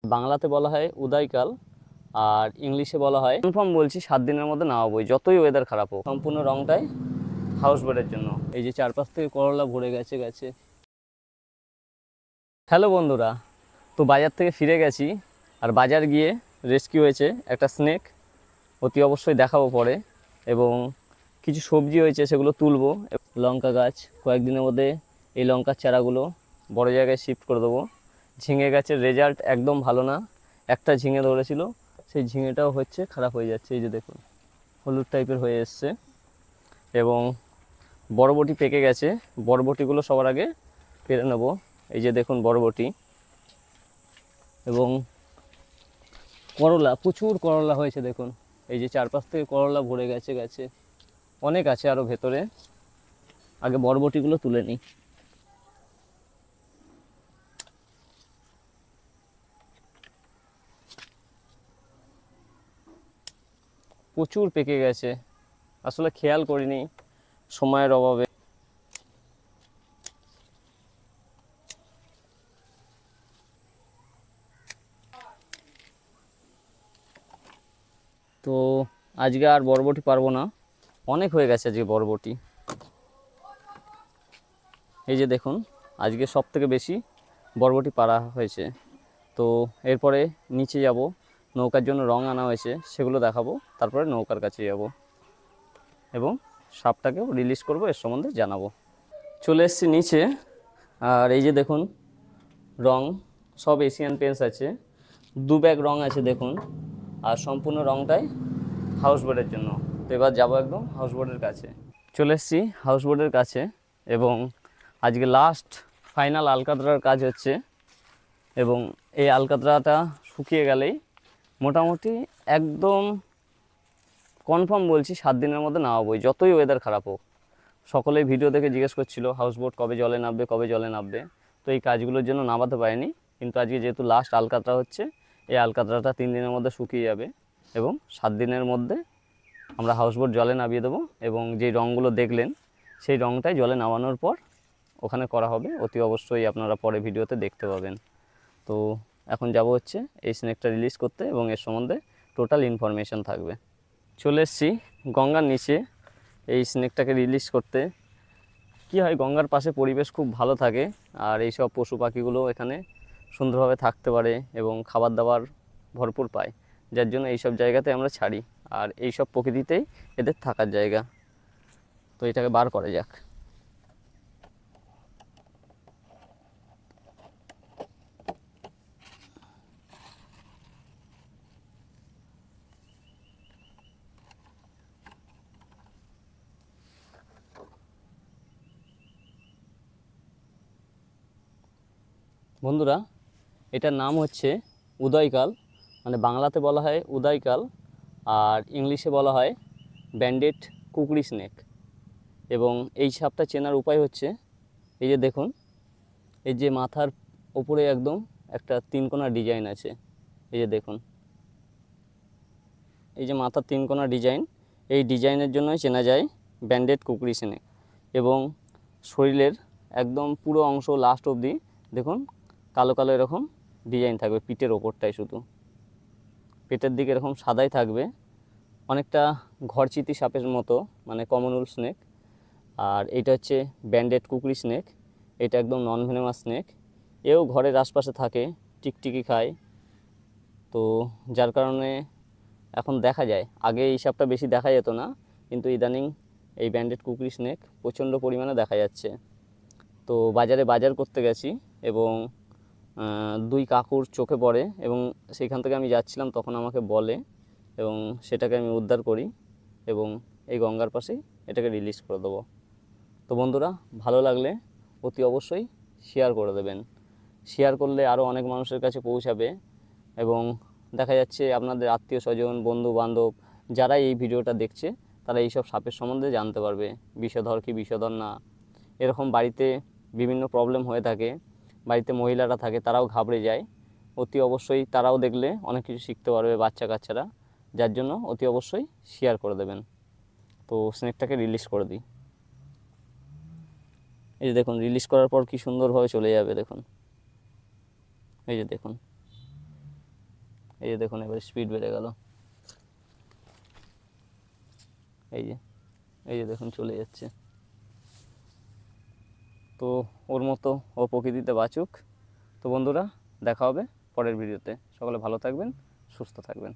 বাংলাতে বলা হয় উদয়কাল, আর ইংলিশে বলা হয় কনফার্ম বলছি 7 দিনের মধ্যে নামাবোই, যতই ওয়েদার খারাপ হোক। সম্পূর্ণ রংটাই হাউস বোটের জন্য। এই যে চারপাশ থেকে করলা ভরে গেছে। হ্যালো বন্ধুরা, তো বাজার থেকে ফিরে গেছি, আর বাজার গিয়ে রেস্কিউ হয়েছে একটা স্নেক, অতি অবশ্যই দেখাবো পরে। এবং কিছু সবজি হয়েছে, সেগুলো তুলবো। লঙ্কা গাছ, কয়েকদিনের মধ্যে এই লঙ্কার চারাগুলো বড় জায়গায় শিফট করে দেবো। ঝিঙে গাছের রেজাল্ট একদম ভালো না, একটা ঝিঙে ধরেছিল, সেই ঝিঙেটাও হচ্ছে খারাপ হয়ে যাচ্ছে। এই যে দেখুন, হলুদ টাইপের হয়ে এসছে। এবং বরবটি পেকে গেছে, বরবটিগুলো সবার আগে পেরে নেব। এই যে দেখুন বরবটি। এবং করলা, প্রচুর করলা হয়েছে দেখুন। এই যে চারপাশ থেকে করলা ভরে গেছে, অনেক আছে আরও ভেতরে। আগে বরবটিগুলো তুলে নিই। প্রচুর পেকে গেছে, আসলে খেয়াল করিনি সময়ের অভাবে। তো আজকে আর বরবটি পারবো না, অনেক হয়ে গেছে আজকে বরবটি। এই যে দেখুন, আজকে সব থেকে বেশি বরবটি পাড়া হয়েছে। তো এরপরে নিচে যাব, নৌকার জন্য রং আনা হয়েছে, সেগুলো দেখাবো। তারপরে নৌকার কাছে যাব এবং সাপটাকেও রিলিজ করব, এর সম্বন্ধে জানাবো। চলে এসেছি নিচে, আর এই যে দেখুন রং, সব এশিয়ান পেন্টস আছে, 2 ব্যাগ রং আছে দেখুন। আর সম্পূর্ণ রংটাই হাউস বোটের জন্য। তো এবার যাবো একদম হাউস বোটের কাছে। চলে এসেছি হাউস বোটের কাছে, এবং আজকে লাস্ট ফাইনাল আলকাতরার কাজ হচ্ছে। এবং এই আলকাতরাটা শুকিয়ে গেলেই মোটামুটি একদম কনফার্ম বলছি 7 দিনের মধ্যে নামাবোই, যতই ওয়েদার খারাপ হোক। সকলেই ভিডিও দেখে জিজ্ঞেস করছিল হাউস বোট কবে জলে নামবে। তো এই কাজগুলোর জন্য নামাতে পারিনি, কিন্তু আজকে যেহেতু লাস্ট আলকাতরা হচ্ছে, এই আলকাতরাটা 3 দিনের মধ্যে শুকিয়ে যাবে, এবং 7 দিনের মধ্যে আমরা হাউস বোট জলে নামিয়ে দেবো। এবং যেই রঙগুলো দেখলেন, সেই রঙটাই জলে নামানোর পর ওখানে করা হবে, অতি অবশ্যই আপনারা পরে ভিডিওতে দেখতে পাবেন। তো এখন যাব হচ্ছে এই স্নেকটা রিলিজ করতে, এবং এর সম্বন্ধে টোটাল ইনফরমেশান থাকবে। চলে এসেছি গঙ্গার নিচে এই স্নেকটাকে রিলিজ করতে। কি হয়, গঙ্গার পাশে পরিবেশ খুব ভালো থাকে, আর এই সব পশু পাখিগুলো এখানে সুন্দরভাবে থাকতে পারে এবং খাবার দাবার ভরপুর পায়, যার জন্য এই সব জায়গাতে আমরা ছাড়ি। আর এই সব প্রকৃতিতেই এদের থাকার জায়গা। তো এটাকে বার করা যাক। বন্ধুরা, এটার নাম হচ্ছে উদয়কাল, মানে বাংলাতে বলা হয় উদয়কাল, আর ইংলিশে বলা হয় ব্যান্ডেড কুকরি স্নেক। এবং এই সাপটা চেনার উপায় হচ্ছে, এই যে দেখুন, এই যে মাথার ওপরে একদম একটা 3 কোণা ডিজাইন আছে। এই যে দেখুন, এই যে মাথার 3 কোণা ডিজাইন, এই ডিজাইনের জন্যই চেনা যায় ব্যান্ডেড কুকরি স্নেক। এবং শরীরের একদম পুরো অংশ লাস্ট অবধি দেখুন কালো কালো এরকম ডিজাইন থাকবে, পিঠের ওপরটায় শুধু, পেটের দিকে এরকম সাদাই থাকবে, অনেকটা ঘরচিতি সাপের মতো, মানে কমনউল স্নেক। আর এইটা হচ্ছে ব্যান্ডেড কুকরি স্নেক, এটা একদম নন ভেনেমাস স্নেক। এও ঘরের আশপাশে থাকে, টিকটিকি খায়। তো যার কারণে এখন দেখা যায়, আগে এই সাপটা বেশি দেখা যেত না, কিন্তু ইদানিং এই ব্যান্ডেড কুকরি স্নেক প্রচণ্ড পরিমাণে দেখা যাচ্ছে। তো বাজারে বাজার করতে গেছি, এবং 2 কাকুর চোখে পড়ে, এবং সেইখান থেকে আমি যাচ্ছিলাম, তখন আমাকে বলে, এবং সেটাকে আমি উদ্ধার করি, এবং এই গঙ্গার পাশেই এটাকে রিলিজ করে দেবো। তো বন্ধুরা, ভালো লাগলে অতি অবশ্যই শেয়ার করে দেবেন। শেয়ার করলে আরও অনেক মানুষের কাছে পৌঁছাবে, এবং দেখা যাচ্ছে আপনাদের আত্মীয় স্বজন, বন্ধু বান্ধব যারা এই ভিডিওটা দেখছে, তারা এইসব সাপের সম্বন্ধে জানতে পারবে, বিষধর কি বিষধর না। এরকম বাড়িতে বিভিন্ন প্রবলেম হয়ে থাকে, বাড়িতে মহিলারা থাকে, তারাও ঘাবড়ে যায়, অতি অবশ্যই তারাও দেখলে অনেক কিছু শিখতে পারবে, বাচ্চা কাচ্চারা। যার জন্য অতি অবশ্যই শেয়ার করে দেবেন। তো স্নেকটাকে রিলিজ করে দিই। এই যে দেখুন, রিলিজ করার পর কি সুন্দরভাবে চলে যাবে দেখুন। এই যে দেখুন, এই যে দেখুন এবার স্পিড বেড়ে গেল, এই যে এই যে দেখুন চলে যাচ্ছে। তো ওর মতো ও প্রকৃতিতে বাঁচুক। তো বন্ধুরা দেখা হবে পরের ভিডিওতে, সকলে ভালো থাকবেন, সুস্থ থাকবেন।